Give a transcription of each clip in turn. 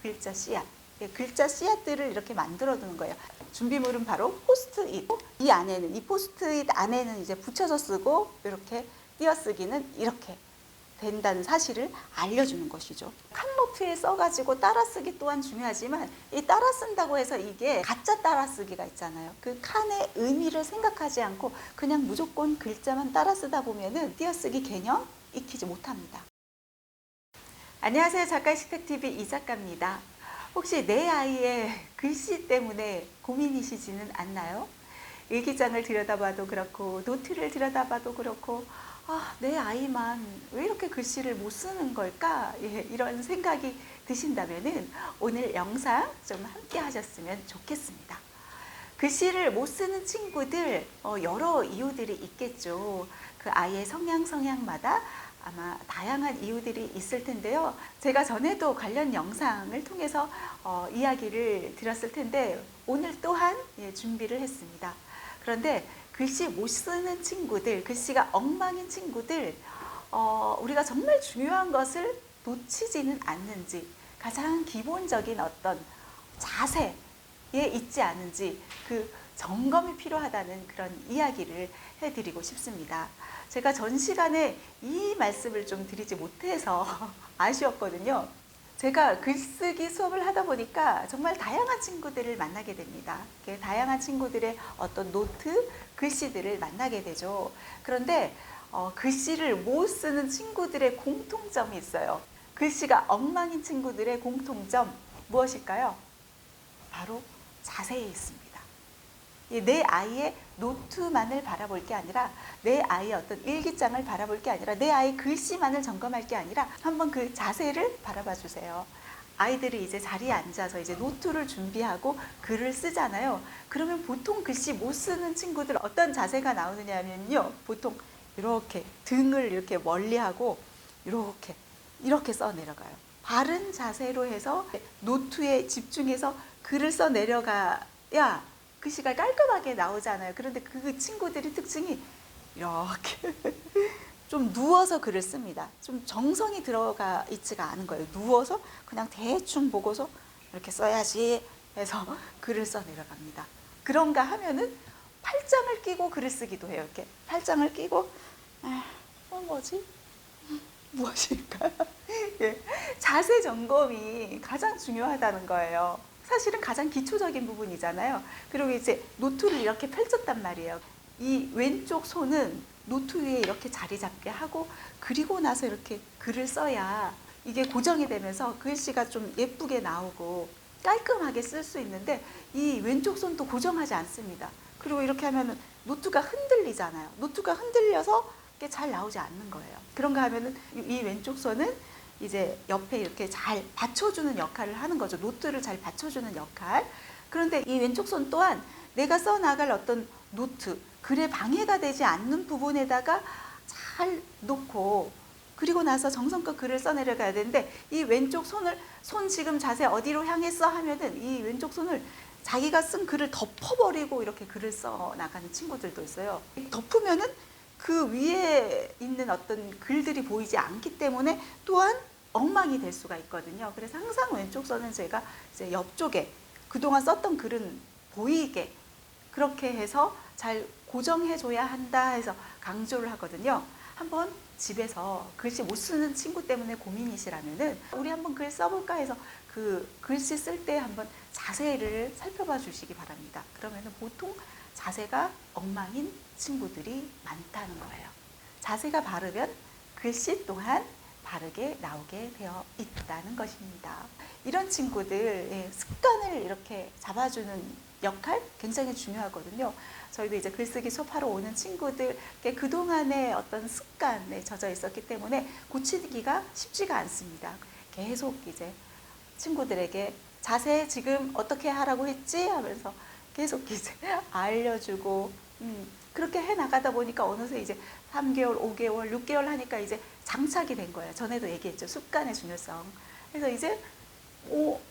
글자 씨앗. 글자 씨앗들을 이렇게 만들어 두는 거예요. 준비물은 바로 포스트잇. 이 안에는, 이 포스트잇 안에는 이제 붙여서 쓰고 이렇게 띄어쓰기는 이렇게 된다는 사실을 알려주는 것이죠. 칸노트에 써가지고 따라쓰기 또한 중요하지만 이 따라 쓴다고 해서 이게 가짜 따라쓰기가 있잖아요. 그 칸의 의미를 생각하지 않고 그냥 무조건 글자만 따라 쓰다 보면은 띄어쓰기 개념 익히지 못합니다. 안녕하세요. 작가식탁TV 이작가입니다. 혹시 내 아이의 글씨 때문에 고민이시지는 않나요? 일기장을 들여다봐도 그렇고 노트를 들여다봐도 그렇고 내 아이만 왜 이렇게 글씨를 못 쓰는 걸까? 이런 생각이 드신다면 오늘 영상 좀 함께 하셨으면 좋겠습니다. 글씨를 못 쓰는 친구들 여러 이유들이 있겠죠. 그 아이의 성향마다 아마 다양한 이유들이 있을 텐데요. 제가 전에도 관련 영상을 통해서 이야기를 드렸을 텐데 오늘 또한 준비를 했습니다. 그런데 글씨 못 쓰는 친구들, 글씨가 엉망인 친구들, 우리가 정말 중요한 것을 놓치지는 않는지, 가장 기본적인 어떤 자세에 있지 않은지 그 점검이 필요하다는 그런 이야기를 해드리고 싶습니다. 제가 전 시간에 이 말씀을 좀 드리지 못해서 아쉬웠거든요. 제가 글쓰기 수업을 하다 보니까 정말 다양한 친구들을 만나게 됩니다. 다양한 친구들의 어떤 노트, 글씨들을 만나게 되죠. 그런데 글씨를 못 쓰는 친구들의 공통점이 있어요. 글씨가 엉망인 친구들의 공통점 무엇일까요? 바로 자세에 있습니다. 내 아이의 노트만을 바라볼 게 아니라 내 아이의 어떤 일기장을 바라볼 게 아니라 내 아이 글씨만을 점검할 게 아니라 한번 그 자세를 바라봐 주세요. 아이들이 이제 자리에 앉아서 이제 노트를 준비하고 글을 쓰잖아요. 그러면 보통 글씨 못 쓰는 친구들 어떤 자세가 나오느냐 하면요. 보통 이렇게 등을 이렇게 멀리하고 이렇게 써 내려가요. 바른 자세로 해서 노트에 집중해서 글을 써 내려가야 글씨가 깔끔하게 나오잖아요. 그런데 그 친구들의 특징이 이렇게 좀 누워서 글을 씁니다. 좀 정성이 들어가 있지가 않은 거예요. 누워서 그냥 대충 보고서 이렇게 써야지 해서 글을 써 내려갑니다. 그런가 하면은 팔짱을 끼고 글을 쓰기도 해요. 이렇게 팔짱을 끼고 뭐지? 무엇일까? 자세 점검이 가장 중요하다는 거예요. 사실은 가장 기초적인 부분이잖아요. 그리고 이제 노트를 이렇게 펼쳤단 말이에요. 이 왼쪽 손은 노트 위에 이렇게 자리 잡게 하고 그리고 나서 이렇게 글을 써야 이게 고정이 되면서 글씨가 좀 예쁘게 나오고 깔끔하게 쓸 수 있는데 이 왼쪽 손도 고정하지 않습니다. 그리고 이렇게 하면은 노트가 흔들리잖아요. 노트가 흔들려서 이게 잘 나오지 않는 거예요. 그런가 하면은 이 왼쪽 손은 이제 옆에 이렇게 잘 받쳐주는 역할을 하는 거죠. 노트를 잘 받쳐주는 역할. 그런데 이 왼쪽 손 또한 내가 써나갈 어떤 노트, 글에 방해가 되지 않는 부분에다가 잘 놓고 그리고 나서 정성껏 글을 써내려가야 되는데 이 왼쪽 손 지금 자세 어디로 향했어 하면은 이 왼쪽 손을 자기가 쓴 글을 덮어버리고 이렇게 글을 써 나가는 친구들도 있어요. 덮으면은 그 위에 있는 어떤 글들이 보이지 않기 때문에 또한 엉망이 될 수가 있거든요. 그래서 항상 왼쪽 손은 제가 이제 옆쪽에 그동안 썼던 글은 보이게 그렇게 해서 잘 고정해줘야 한다 해서 강조를 하거든요. 한번 집에서 글씨 못 쓰는 친구 때문에 고민이시라면은 우리 한번 글 써볼까 해서 그 글씨 쓸 때 한번 자세를 살펴봐 주시기 바랍니다. 그러면은 보통 자세가 엉망인 친구들이 많다는 거예요. 자세가 바르면 글씨 또한 바르게 나오게 되어 있다는 것입니다. 이런 친구들 습관을 이렇게 잡아주는 역할 굉장히 중요하거든요. 저희도 이제 글쓰기 수업하러 오는 친구들께 그동안의 어떤 습관에 젖어 있었기 때문에 고치기가 쉽지가 않습니다. 계속 이제 친구들에게 자세 지금 어떻게 하라고 했지? 하면서 계속 이제 알려주고 그렇게 해 나가다 보니까 어느새 이제 3개월, 5개월, 6개월 하니까 이제 장착이 된 거예요. 전에도 얘기했죠. 습관의 중요성. 그래서 이제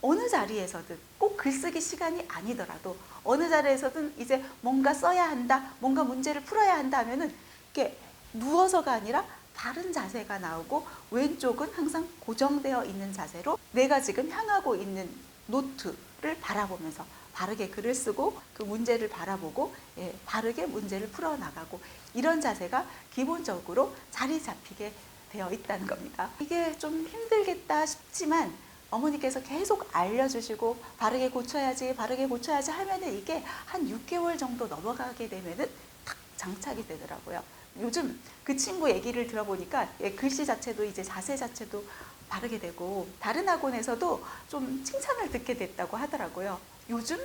어느 자리에서든 꼭 글쓰기 시간이 아니더라도 어느 자리에서든 이제 뭔가 써야 한다, 뭔가 문제를 풀어야 한다 하면은 이렇게 누워서가 아니라 다른 자세가 나오고 왼쪽은 항상 고정되어 있는 자세로 내가 지금 향하고 있는 노트를 바라보면서 바르게 글을 쓰고 그 문제를 바라보고 바르게 문제를 풀어나가고 이런 자세가 기본적으로 자리 잡히게 되어 있다는 겁니다. 이게 좀 힘들겠다 싶지만 어머니께서 계속 알려주시고 바르게 고쳐야지 바르게 고쳐야지 하면은 이게 한 6개월 정도 넘어가게 되면은 탁 장착이 되더라고요. 요즘 그 친구 얘기를 들어보니까 글씨 자체도 이제 자세 자체도 바르게 되고 다른 학원에서도 좀 칭찬을 듣게 됐다고 하더라고요. 요즘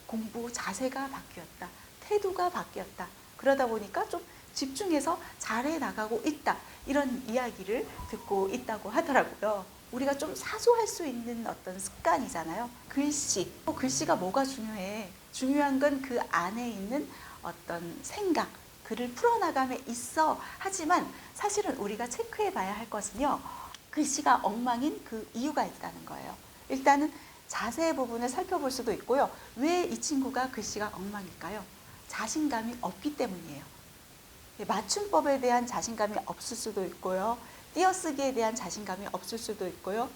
공부 자세가 바뀌었다. 태도가 바뀌었다. 그러다 보니까 좀 집중해서 잘해 나가고 있다. 이런 이야기를 듣고 있다고 하더라고요. 우리가 좀 사소할 수 있는 어떤 습관이잖아요. 글씨. 글씨가 뭐가 중요해? 중요한 건 그 안에 있는 어떤 생각, 글을 풀어나감에 있어. 하지만 사실은 우리가 체크해 봐야 할 것은요. 글씨가 엉망인 그 이유가 있다는 거예요. 일단은 자세 부분을 살펴볼 수도 있고요. 왜 이 친구가 글씨가 엉망일까요? 자신감이 없기 때문이에요. 맞춤법에 대한 자신감이 없을 수도 있고요. 띄어쓰기에 대한 자신감이 없을 수도 있고요.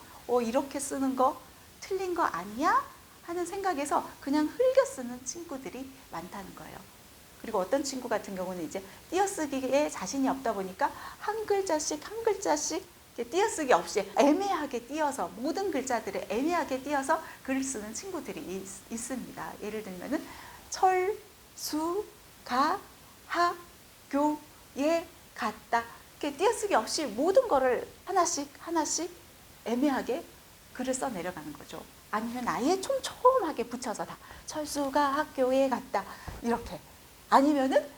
이렇게 쓰는 거 틀린 거 아니야? 하는 생각에서 그냥 흘겨 쓰는 친구들이 많다는 거예요. 그리고 어떤 친구 같은 경우는 이제 띄어쓰기에 자신이 없다 보니까 한 글자씩 한 글자씩 띄어쓰기 없이 애매하게 띄어서 모든 글자들을 애매하게 띄어서 글을 쓰는 친구들이 있습니다. 예를 들면은 철, 수, 가, 하, 교, 예, 같다. 이렇게 띄어쓰기 없이 모든 거를 하나씩 하나씩 애매하게 글을 써 내려가는 거죠. 아니면 아예 촘촘하게 붙여서 다 철수가 학교에 갔다 이렇게. 아니면은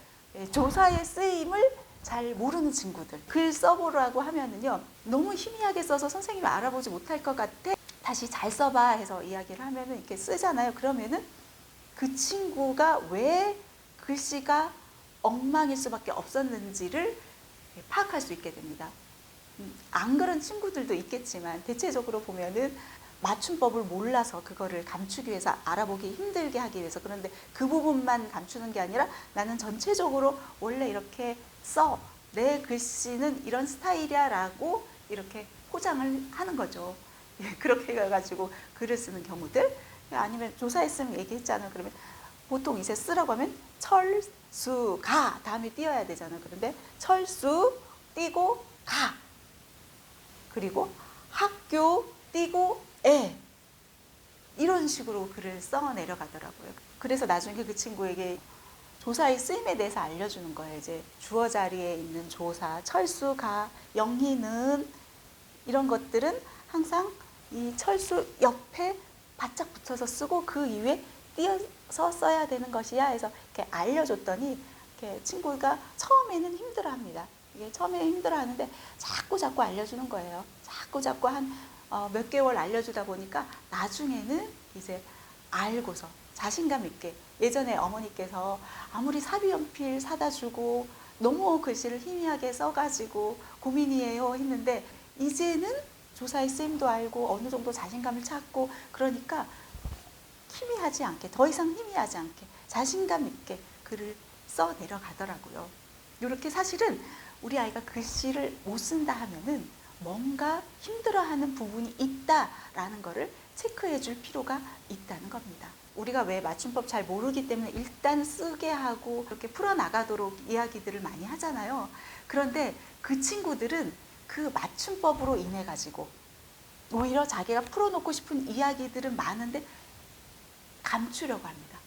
조사의 쓰임을 잘 모르는 친구들 글 써보라고 하면은요 너무 희미하게 써서 선생님이 알아보지 못할 것 같아. 다시 잘 써봐 해서 이야기를 하면은 이렇게 쓰잖아요. 그러면은 그 친구가 왜 글씨가 엉망일 수밖에 없었는지를 파악할 수 있게 됩니다. 안 그런 친구들도 있겠지만 대체적으로 보면은 맞춤법을 몰라서 그거를 감추기 위해서 알아보기 힘들게 하기 위해서 그런데 그 부분만 감추는 게 아니라 나는 전체적으로 원래 이렇게 써. 내 글씨는 이런 스타일이야 라고 이렇게 포장을 하는 거죠. 그렇게 해가지고 글을 쓰는 경우들 아니면 조사했으면 얘기했잖아요. 그러면 보통 이제 쓰라고 하면 철, 수, 가 다음에 띄어야 되잖아요. 그런데 철수 띄고 가 그리고 학교 띄고 이런 식으로 글을 써 내려가더라고요. 그래서 나중에 그 친구에게 조사의 쓰임에 대해서 알려주는 거예요. 이제 주어 자리에 있는 조사, 철수, 가, 영희는 이런 것들은 항상 이 철수 옆에 바짝 붙여서 쓰고 그 이후에 띄어서 써야 되는 것이야 해서 이렇게 알려줬더니 이렇게 친구가 처음에는 힘들어합니다. 이게 처음에 힘들어하는데 자꾸 알려주는 거예요. 자꾸 한 몇 개월 알려주다 보니까 나중에는 이제 알고서 자신감 있게 예전에 어머니께서 아무리 사비연필 사다 주고 너무 글씨를 희미하게 써가지고 고민이에요 했는데 이제는 조사의 쓰임도 알고 어느 정도 자신감을 찾고 그러니까 희미하지 않게 더 이상 희미하지 않게 자신감 있게 글을 써 내려가더라고요. 이렇게 사실은 우리 아이가 글씨를 못 쓴다 하면은 뭔가 힘들어하는 부분이 있다라는 거를 체크해 줄 필요가 있다는 겁니다. 우리가 왜 맞춤법 잘 모르기 때문에 일단 쓰게 하고 그렇게 풀어나가도록 이야기들을 많이 하잖아요. 그런데 그 친구들은 그 맞춤법으로 인해 가지고 오히려 자기가 풀어놓고 싶은 이야기들은 많은데 감추려고 합니다.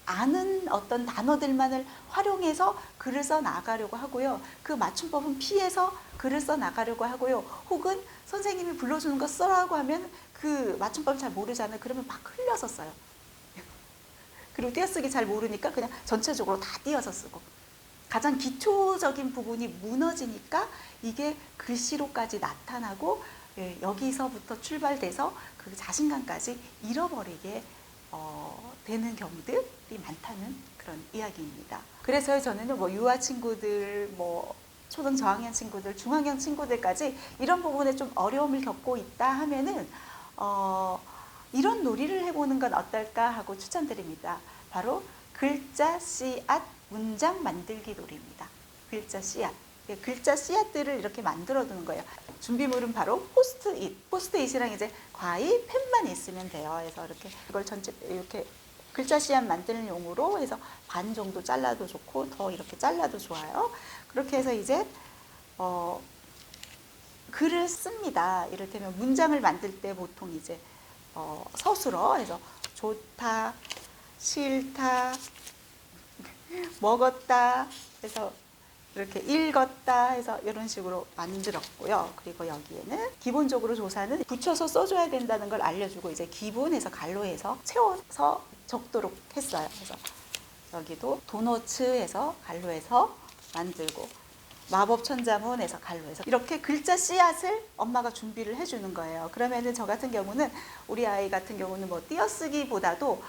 아는 어떤 단어들만을 활용해서 글을 써 나가려고 하고요. 그 맞춤법은 피해서 글을 써 나가려고 하고요. 혹은 선생님이 불러주는 거 써라고 하면 그 맞춤법 잘 모르잖아요. 그러면 막 흘려서 써요. 그리고 띄어쓰기 잘 모르니까 그냥 전체적으로 다 띄어서 쓰고 가장 기초적인 부분이 무너지니까 이게 글씨로까지 나타나고 여기서부터 출발돼서 그 자신감까지 잃어버리게 되는 경우들이 많다는 그런 이야기입니다. 그래서 저는 뭐 유아 친구들, 뭐 초등 저학년 친구들, 중학년 친구들까지 이런 부분에 좀 어려움을 겪고 있다 하면은 이런 놀이를 해보는 건 어떨까 하고 추천드립니다. 바로 글자 씨앗 문장 만들기 놀이입니다. 글자 씨앗. 글자 씨앗들을 이렇게 만들어 두는 거예요. 준비물은 바로 포스트잇. 포스트잇이랑 이제 과일, 펜만 있으면 돼요. 그래서 이렇게 이걸 전체 이렇게 글자 씨앗 만드는 용으로 해서 반 정도 잘라도 좋고 더 이렇게 잘라도 좋아요. 그렇게 해서 이제 글을 씁니다. 이를테면 문장을 만들 때 보통 이제 서술어 해서 좋다, 싫다, 먹었다 해서 이렇게 읽었다 해서 이런 식으로 만들었고요. 그리고 여기에는 기본적으로 조사는 붙여서 써줘야 된다는 걸 알려주고 이제 기본에서 갈로해서 채워서 적도록 했어요. 그래서 여기도 도너츠에서 갈로해서 만들고 마법 천자문에서 갈로해서 이렇게 글자 씨앗을 엄마가 준비를 해주는 거예요. 그러면은 저 같은 경우는 우리 아이 같은 경우는 뭐 띄어쓰기보다도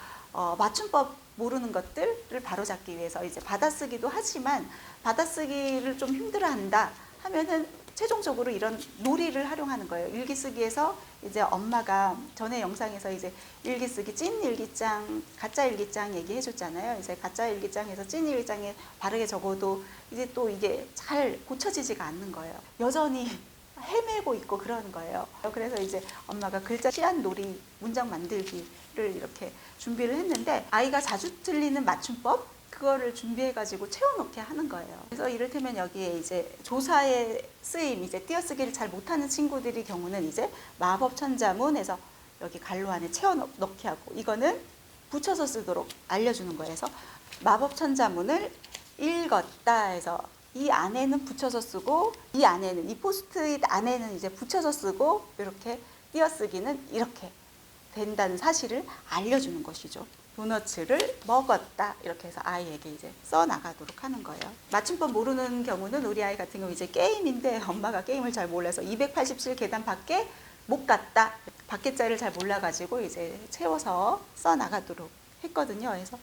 맞춤법 모르는 것들을 바로잡기 위해서 이제 받아쓰기도 하지만 받아쓰기를 좀 힘들어한다 하면은 최종적으로 이런 놀이를 활용하는 거예요. 일기쓰기에서 이제 엄마가 전에 영상에서 이제 일기쓰기 찐 일기장, 가짜 일기장 얘기해 줬잖아요. 이제 가짜 일기장에서 찐 일기장에 바르게 적어도 이제 또 이게 잘 고쳐지지가 않는 거예요. 여전히 헤매고 있고 그러는 거예요. 그래서 이제 엄마가 글자 씨앗 놀이 문장 만들기를 이렇게 준비를 했는데 아이가 자주 틀리는 맞춤법 그거를 준비해가지고 채워넣게 하는 거예요. 그래서 이를테면 여기에 이제 조사에 쓰임, 이제 띄어쓰기를 잘 못하는 친구들의 경우는 이제 마법 천자문에서 여기 갈로 안에 채워넣게 하고 이거는 붙여서 쓰도록 알려주는 거예요. 그래서 마법 천자문을 읽었다 해서 이 안에는 붙여서 쓰고 이 안에는 이 포스트잇 안에는 이제 붙여서 쓰고 이렇게 띄어쓰기는 이렇게 된다는 사실을 알려주는 것이죠. 도너츠를 먹었다 이렇게 해서 아이에게 이제 써 나가도록 하는 거예요. 맞춤법 모르는 경우는 우리 아이 같은 경우 이제 게임인데 엄마가 게임을 잘 몰라서 287계단 밖에 못 갔다. 밖에 자리를 잘 몰라가지고 이제 채워서 써 나가도록 했거든요. 그래서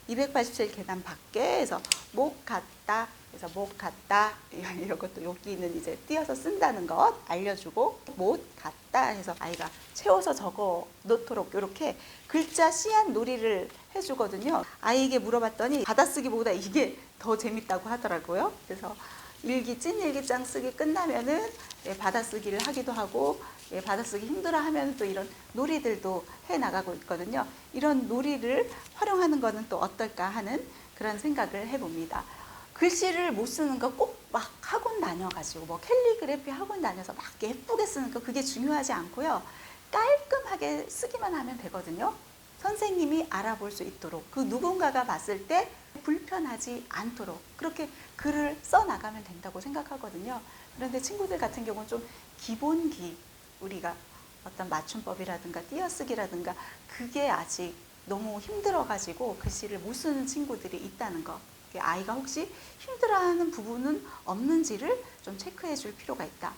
287계단 밖에서 못 갔다. 그래서 못 갔다. 이런 것도 여기는 이제 띄어서 쓴다는 것 알려주고 못 갔다 해서 아이가 채워서 적어 놓도록 이렇게 글자 씨앗 놀이를 해주거든요. 아이에게 물어봤더니 받아쓰기보다 이게 더 재밌다고 하더라고요. 그래서 찐 일기장 쓰기 끝나면은 받아쓰기를 하기도 하고 받아쓰기 힘들어하면 또 이런 놀이들도 해 나가고 있거든요. 이런 놀이를 활용하는 거는 또 어떨까 하는 그런 생각을 해봅니다. 글씨를 못 쓰는 거 꼭 막 학원 다녀가지고 뭐 캘리그래피 학원 다녀서 막 예쁘게 쓰는 거 그게 중요하지 않고요. 깔끔하게 쓰기만 하면 되거든요. 선생님이 알아볼 수 있도록 그 누군가가 봤을 때 불편하지 않도록 그렇게 글을 써 나가면 된다고 생각하거든요. 그런데 친구들 같은 경우는 좀 기본기 우리가 어떤 맞춤법이라든가 띄어쓰기라든가 그게 아직 너무 힘들어가지고 글씨를 못 쓰는 친구들이 있다는 거. 아이가 혹시 힘들어하는 부분은 없는지를 좀 체크해 줄 필요가 있다.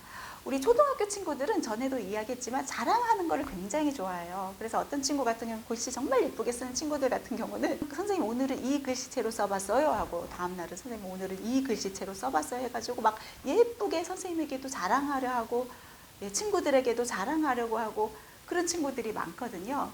우리 초등학교 친구들은 전에도 이야기했지만 자랑하는 걸 굉장히 좋아해요. 그래서 어떤 친구 같은 경우는 글씨 정말 예쁘게 쓰는 친구들 같은 경우는 선생님 오늘은 이 글씨체로 써봤어요 하고 다음날은 선생님 오늘은 이 글씨체로 써봤어요 해가지고 막 예쁘게 선생님에게도 자랑하려 하고 친구들에게도 자랑하려고 하고 그런 친구들이 많거든요.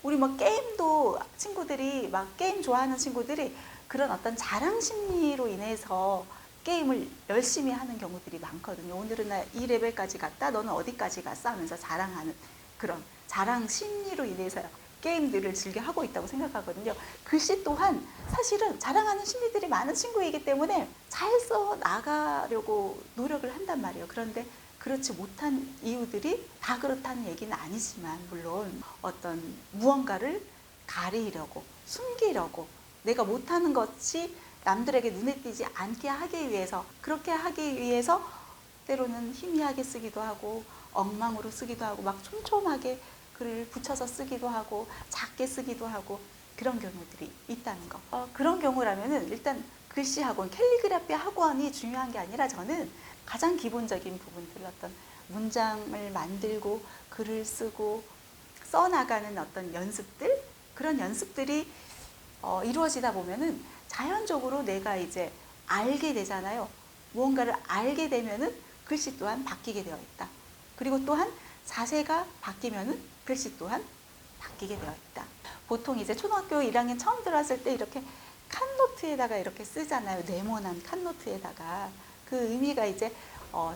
우리 뭐 게임도 친구들이 막 게임 좋아하는 친구들이 그런 어떤 자랑 심리로 인해서 게임을 열심히 하는 경우들이 많거든요. 오늘은 나 이 레벨까지 갔다, 너는 어디까지 갔어? 하면서 자랑하는 그런 자랑 심리로 인해서 게임들을 즐겨 하고 있다고 생각하거든요. 글씨 또한 사실은 자랑하는 심리들이 많은 친구이기 때문에 잘 써 나가려고 노력을 한단 말이에요. 그런데 그렇지 못한 이유들이 다 그렇다는 얘기는 아니지만 물론 어떤 무언가를 가리려고 숨기려고 내가 못하는 것이 남들에게 눈에 띄지 않게 하기 위해서 그렇게 하기 위해서 때로는 희미하게 쓰기도 하고 엉망으로 쓰기도 하고 막 촘촘하게 글을 붙여서 쓰기도 하고 작게 쓰기도 하고 그런 경우들이 있다는 거. 그런 경우라면은 일단 글씨 학원, 캘리그라피 학원이 중요한 게 아니라 저는 가장 기본적인 부분들 어떤 문장을 만들고 글을 쓰고 써나가는 어떤 연습들 그런 연습들이 이루어지다 보면은 자연적으로 내가 이제 알게 되잖아요. 무언가를 알게 되면은 글씨 또한 바뀌게 되어 있다. 그리고 또한 자세가 바뀌면은 글씨 또한 바뀌게 되어 있다. 보통 이제 초등학교 1학년 처음 들어왔을 때 이렇게 칸노트에다가 이렇게 쓰잖아요. 네모난 칸노트에다가. 그 의미가 이제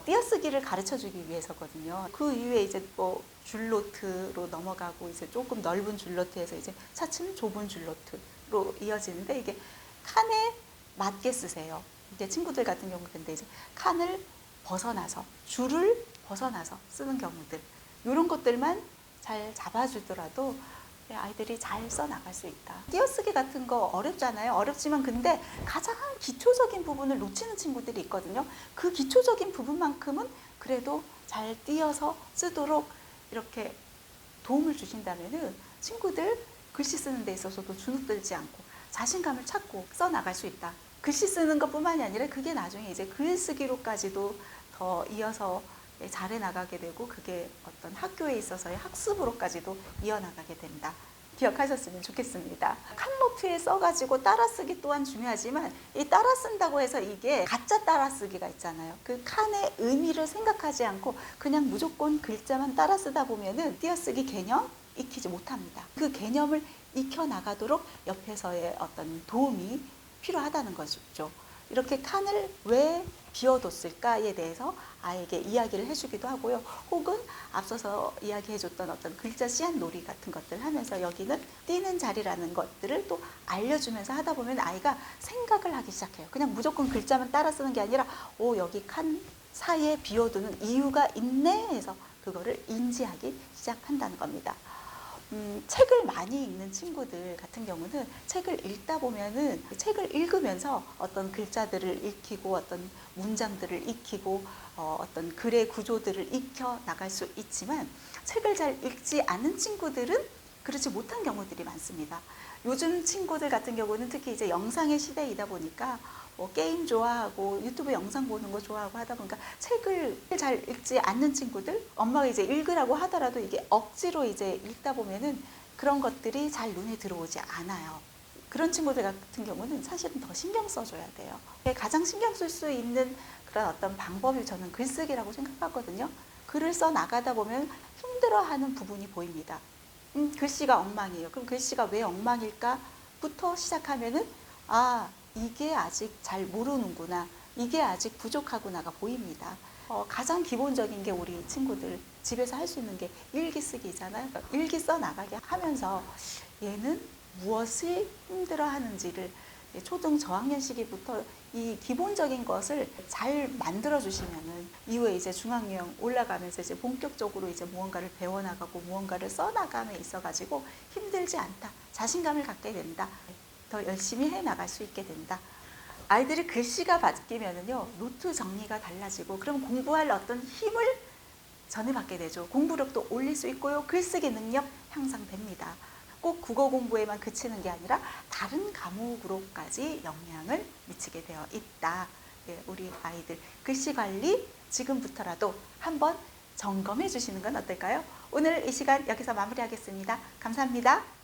띄어쓰기를 가르쳐 주기 위해서거든요. 그 이후에 이제 뭐 줄노트로 넘어가고 이제 조금 넓은 줄노트에서 이제 차츰 좁은 줄노트로 이어지는데, 이게 칸에 맞게 쓰세요. 이게 친구들 같은 경우 근데 이제 칸을 벗어나서 줄을 벗어나서 쓰는 경우들, 이런 것들만 잘 잡아주더라도 아이들이 잘 써나갈 수 있다. 띄어쓰기 같은 거 어렵잖아요. 어렵지만 근데 가장 기초적인 부분을 놓치는 친구들이 있거든요. 그 기초적인 부분만큼은 그래도 잘 띄어서 쓰도록 이렇게 도움을 주신다면은 친구들 글씨 쓰는 데 있어서도 주눅들지 않고 자신감을 찾고 써나갈 수 있다. 글씨 쓰는 것뿐만이 아니라 그게 나중에 이제 글쓰기로까지도 더 이어서 잘해 나가게 되고, 그게 어떤 학교에 있어서의 학습으로까지도 이어나가게 된다. 기억하셨으면 좋겠습니다. 칸노트에 써가지고 따라쓰기 또한 중요하지만, 이 따라 쓴다고 해서 이게 가짜 따라쓰기가 있잖아요. 그 칸의 의미를 생각하지 않고 그냥 무조건 글자만 따라 쓰다 보면은 띄어쓰기 개념 익히지 못합니다. 그 개념을 익혀 나가도록 옆에서의 어떤 도움이 필요하다는 것이죠. 이렇게 칸을 왜 비워뒀을까에 대해서 아이에게 이야기를 해주기도 하고요. 혹은 앞서서 이야기해줬던 어떤 글자 씨앗 놀이 같은 것들 하면서 여기는 띄는 자리라는 것들을 또 알려주면서 하다 보면 아이가 생각을 하기 시작해요. 그냥 무조건 글자만 따라 쓰는 게 아니라 여기 칸 사이에 비워두는 이유가 있네 해서 그거를 인지하기 시작한다는 겁니다. 책을 많이 읽는 친구들 같은 경우는 책을 읽다 보면은 책을 읽으면서 어떤 글자들을 익히고 어떤 문장들을 익히고 어떤 글의 구조들을 익혀 나갈 수 있지만, 책을 잘 읽지 않는 친구들은 그렇지 못한 경우들이 많습니다. 요즘 친구들 같은 경우는 특히 이제 영상의 시대이다 보니까 게임 좋아하고 유튜브 영상 보는 거 좋아하고 하다 보니까 책을 잘 읽지 않는 친구들, 엄마가 이제 읽으라고 하더라도 이게 억지로 이제 읽다 보면은 그런 것들이 잘 눈에 들어오지 않아요. 그런 친구들 같은 경우는 사실은 더 신경 써줘야 돼요. 가장 신경 쓸 수 있는 그런 어떤 방법이 저는 글쓰기라고 생각하거든요. 글을 써 나가다 보면 힘들어하는 부분이 보입니다. 글씨가 엉망이에요. 그럼 글씨가 왜 엉망일까?부터 시작하면은 이게 아직 잘 모르는구나, 이게 아직 부족하구나가 보입니다. 가장 기본적인 게 우리 친구들 집에서 할 수 있는 게 일기 쓰기잖아요. 그러니까 일기 써 나가게 하면서 얘는 무엇을 힘들어 하는지를 초등 저학년 시기부터 이 기본적인 것을 잘 만들어 주시면은 이후에 이제 중학년 올라가면서 이제 본격적으로 이제 무언가를 배워나가고 무언가를 써나감에 있어가지고 힘들지 않다, 자신감을 갖게 된다, 더 열심히 해 나갈 수 있게 된다. 아이들이 글씨가 바뀌면은요, 노트 정리가 달라지고, 그럼 공부할 어떤 힘을 전해받게 되죠. 공부력도 올릴 수 있고요, 글쓰기 능력 향상됩니다. 꼭 국어 공부에만 그치는 게 아니라 다른 과목으로까지 영향을 미치게 되어 있다. 우리 아이들 글씨 관리 지금부터라도 한번 점검해 주시는 건 어떨까요? 오늘 이 시간 여기서 마무리하겠습니다. 감사합니다.